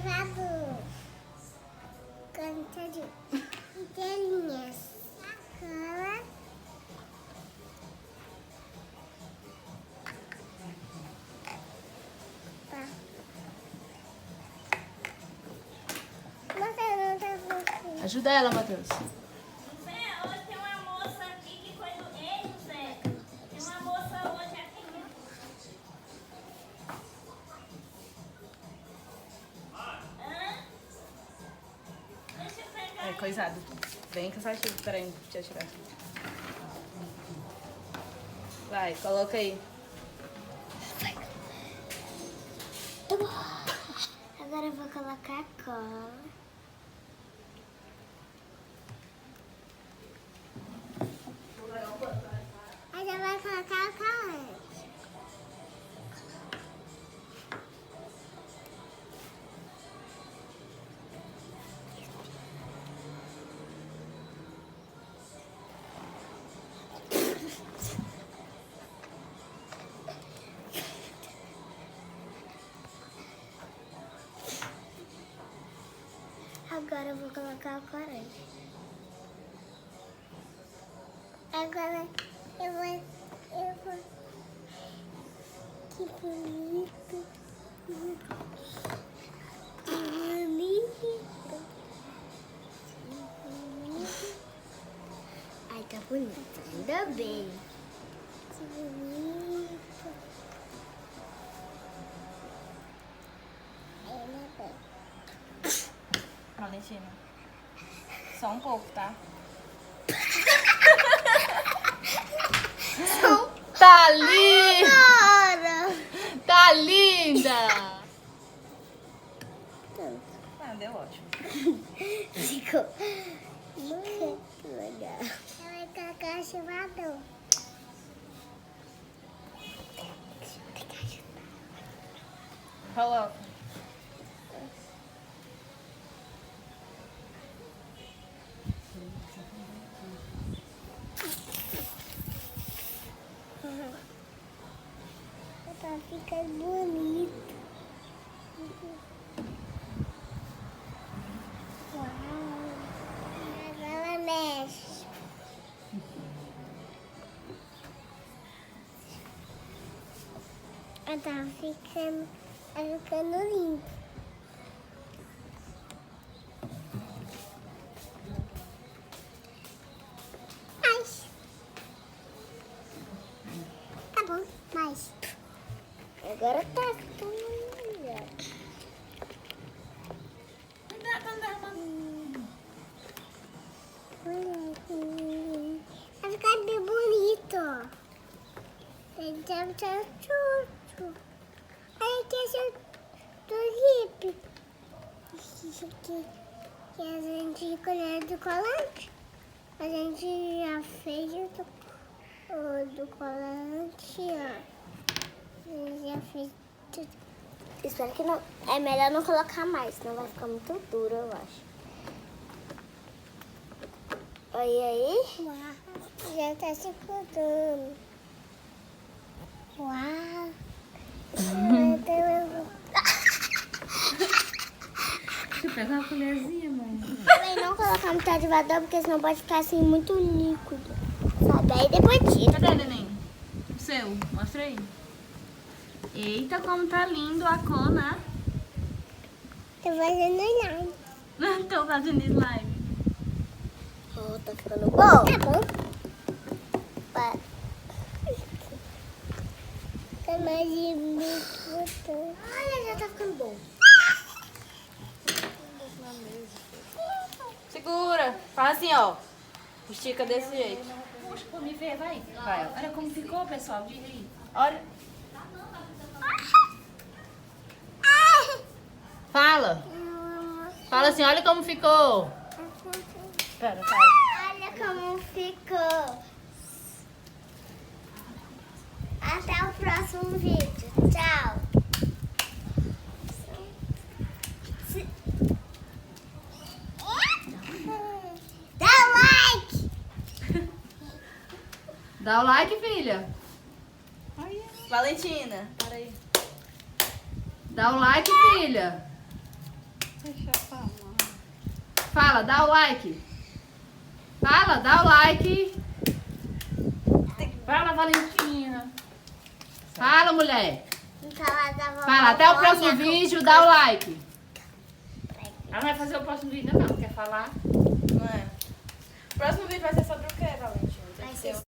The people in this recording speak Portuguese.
ativador. Canta de telinhas. Sacola. Tá. Você não tá conseguindo. Ajuda ela, Matheus. José, hoje tem uma moça aqui que foi do... Ei, José, tem uma moça hoje aqui. Hã? Deixa eu pegar. É, coisado. Bem cansativo. Peraí, deixa eu tirar aqui. Vai, coloca aí. Agora eu vou colocar a cola. Aí já vai colocar o corante. Agora eu vou colocar o corante. Agora eu vou. Que bonito. Que bonito. Ai, tá bonito. Ainda bem. Que bonito. Ainda bem. Valentina. Só um pouco, tá? Tá linda! Agora. Tá linda! Ah, deu ótimo. Ficou muito legal. Ela vai colocar o ativador. Coloca. Tá ficando bonito. Uau. Agora mexe. Tá ficando lindo. Mais. Tá bom, mais. Agora tá ficando melhor. Olha aqui. Vai ficar bem bonito. Olha aqui esse tulipe. Isso aqui que a gente colheu do colante. A gente já fez do colante, ó. A gente já fez tudo. Espero que não. É melhor não colocar mais, senão vai ficar muito duro, eu acho. Olha aí. Uau, já tá se cortando. Uau. Deixa eu pegar uma colherzinha, mãe. Também não colocar muito ativador, porque senão pode ficar assim muito líquido. Sabe? Aí depois tira. Cadê, neném? O seu? Mostra aí. Eita, como tá lindo a cor, né? Tô fazendo slime. Não tô fazendo slime. Oh, tá ficando bom. Tá bom. Para. Tá mais de muito. Olha, já tá ficando bom. Segura. Faz assim, ó. Estica desse jeito. Puxa pra me ver, vai. Vai. Olha como ficou, pessoal. Diga aí. Olha. Fala. Fala assim, olha como ficou. Pera, para. Olha como ficou. Até o próximo vídeo. Tchau. Dá like. Dá o like, filha. Valentina, para aí. Dá o like, filha. Deixa eu falar. Fala, dá o like. Fala, dá o like. Fala, Valentina. Fala, mulher. Fala, até o próximo vídeo, dá o like. Ela não vai fazer o próximo vídeo, não. Quer falar? Não é. O próximo vídeo vai ser sobre o que, Valentina? Tem que ser